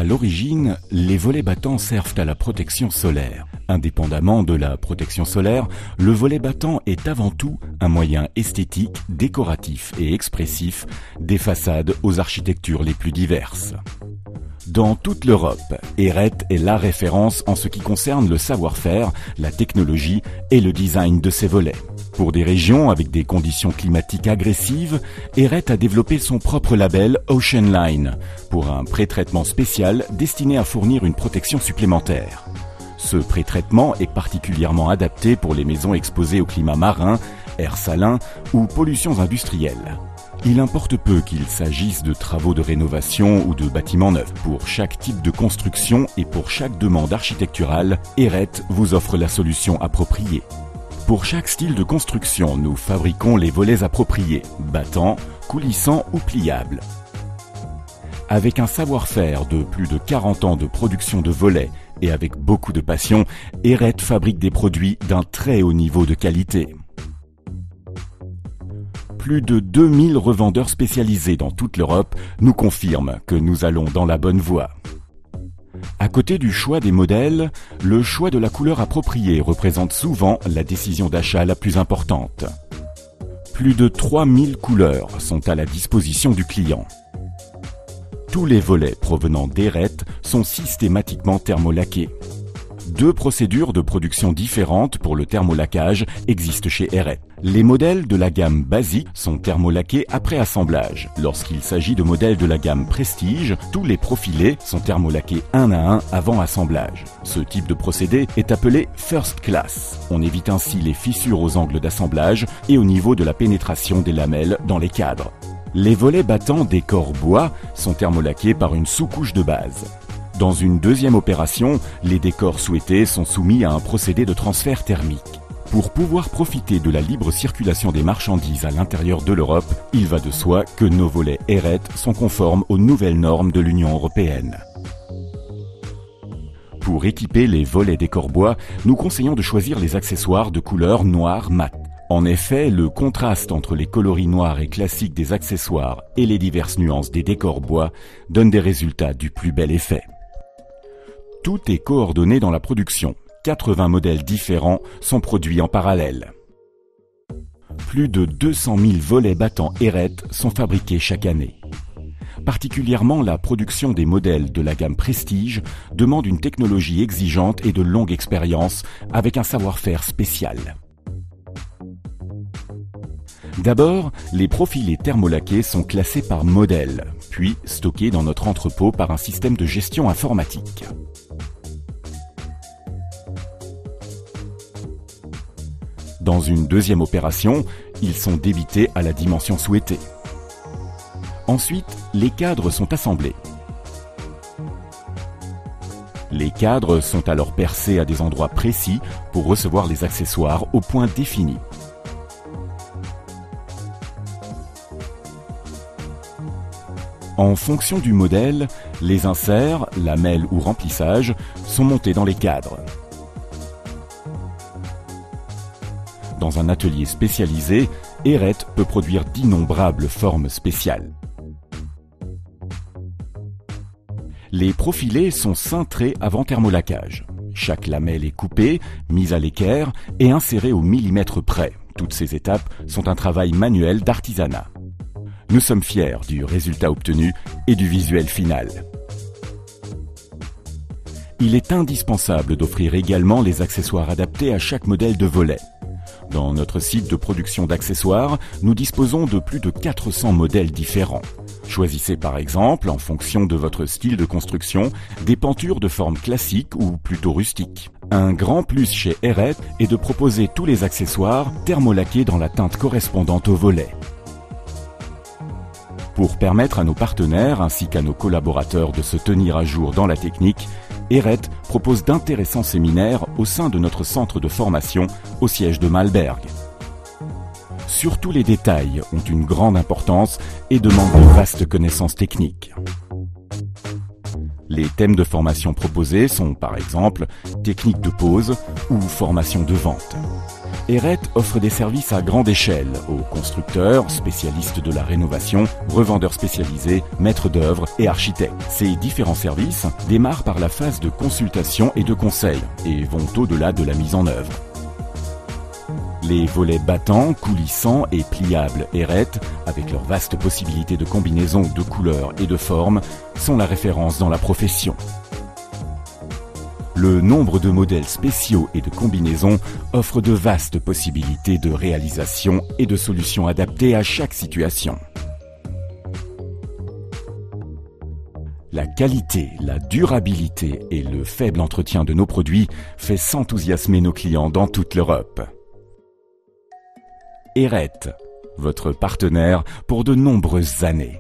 À l'origine, les volets battants servent à la protection solaire. Indépendamment de la protection solaire, le volet battant est avant tout un moyen esthétique, décoratif et expressif des façades aux architectures les plus diverses. Dans toute l'Europe, Heret est la référence en ce qui concerne le savoir-faire, la technologie et le design de ses volets. Pour des régions avec des conditions climatiques agressives, Heret a développé son propre label Ocean Line pour un pré-traitement spécial destiné à fournir une protection supplémentaire. Ce pré-traitement est particulièrement adapté pour les maisons exposées au climat marin, air salin ou pollutions industrielles. Il importe peu qu'il s'agisse de travaux de rénovation ou de bâtiments neufs. Pour chaque type de construction et pour chaque demande architecturale, Heret vous offre la solution appropriée. Pour chaque style de construction, nous fabriquons les volets appropriés, battants, coulissants ou pliables. Avec un savoir-faire de plus de 40 ans de production de volets et avec beaucoup de passion, Heret fabrique des produits d'un très haut niveau de qualité. Plus de 2000 revendeurs spécialisés dans toute l'Europe nous confirment que nous allons dans la bonne voie. À côté du choix des modèles, le choix de la couleur appropriée représente souvent la décision d'achat la plus importante. Plus de 3000 couleurs sont à la disposition du client. Tous les volets provenant d'Heret sont systématiquement thermolaqués. 2 procédures de production différentes pour le thermolaquage existent chez Heret. Les modèles de la gamme basique sont thermolaqués après assemblage. Lorsqu'il s'agit de modèles de la gamme Prestige, tous les profilés sont thermolaqués un à un avant assemblage. Ce type de procédé est appelé First Class. On évite ainsi les fissures aux angles d'assemblage et au niveau de la pénétration des lamelles dans les cadres. Les volets battants décor bois sont thermolaqués par une sous-couche de base. Dans une deuxième opération, les décors souhaités sont soumis à un procédé de transfert thermique. Pour pouvoir profiter de la libre circulation des marchandises à l'intérieur de l'Europe, il va de soi que nos volets Heret sont conformes aux nouvelles normes de l'Union européenne. Pour équiper les volets décor bois, nous conseillons de choisir les accessoires de couleur noir mat. En effet, le contraste entre les coloris noirs et classiques des accessoires et les diverses nuances des décors bois donne des résultats du plus bel effet. Tout est coordonné dans la production. 80 modèles différents sont produits en parallèle. Plus de 200 000 volets battants Heret sont fabriqués chaque année. Particulièrement la production des modèles de la gamme Prestige demande une technologie exigeante et de longue expérience avec un savoir-faire spécial. D'abord, les profilés thermolaqués sont classés par modèle, puis stockés dans notre entrepôt par un système de gestion informatique. Dans une deuxième opération, ils sont débités à la dimension souhaitée. Ensuite, les cadres sont assemblés. Les cadres sont alors percés à des endroits précis pour recevoir les accessoires au point défini. En fonction du modèle, les inserts, lamelles ou remplissages sont montés dans les cadres. Dans un atelier spécialisé, Heret peut produire d'innombrables formes spéciales. Les profilés sont cintrés avant thermolaquage. Chaque lamelle est coupée, mise à l'équerre et insérée au millimètre près. Toutes ces étapes sont un travail manuel d'artisanat. Nous sommes fiers du résultat obtenu et du visuel final. Il est indispensable d'offrir également les accessoires adaptés à chaque modèle de volet. Dans notre site de production d'accessoires, nous disposons de plus de 400 modèles différents. Choisissez par exemple, en fonction de votre style de construction, des pentures de forme classique ou plutôt rustique. Un grand plus chez Heret est de proposer tous les accessoires thermolaqués dans la teinte correspondante au volet. Pour permettre à nos partenaires ainsi qu'à nos collaborateurs de se tenir à jour dans la technique, Heret propose d'intéressants séminaires au sein de notre centre de formation au siège de Malberg. Surtout les détails ont une grande importance et demandent de vastes connaissances techniques. Les thèmes de formation proposés sont par exemple technique de pose ou formation de vente. Erret offre des services à grande échelle aux constructeurs, spécialistes de la rénovation, revendeurs spécialisés, maîtres d'œuvre et architectes. Ces différents services démarrent par la phase de consultation et de conseil et vont au-delà de la mise en œuvre. Les volets battants, coulissants et pliables Erret, avec leurs vastes possibilités de combinaison de couleurs et de formes, sont la référence dans la profession. Le nombre de modèles spéciaux et de combinaisons offre de vastes possibilités de réalisation et de solutions adaptées à chaque situation. La qualité, la durabilité et le faible entretien de nos produits fait s'enthousiasmer nos clients dans toute l'Europe. Erret, votre partenaire pour de nombreuses années.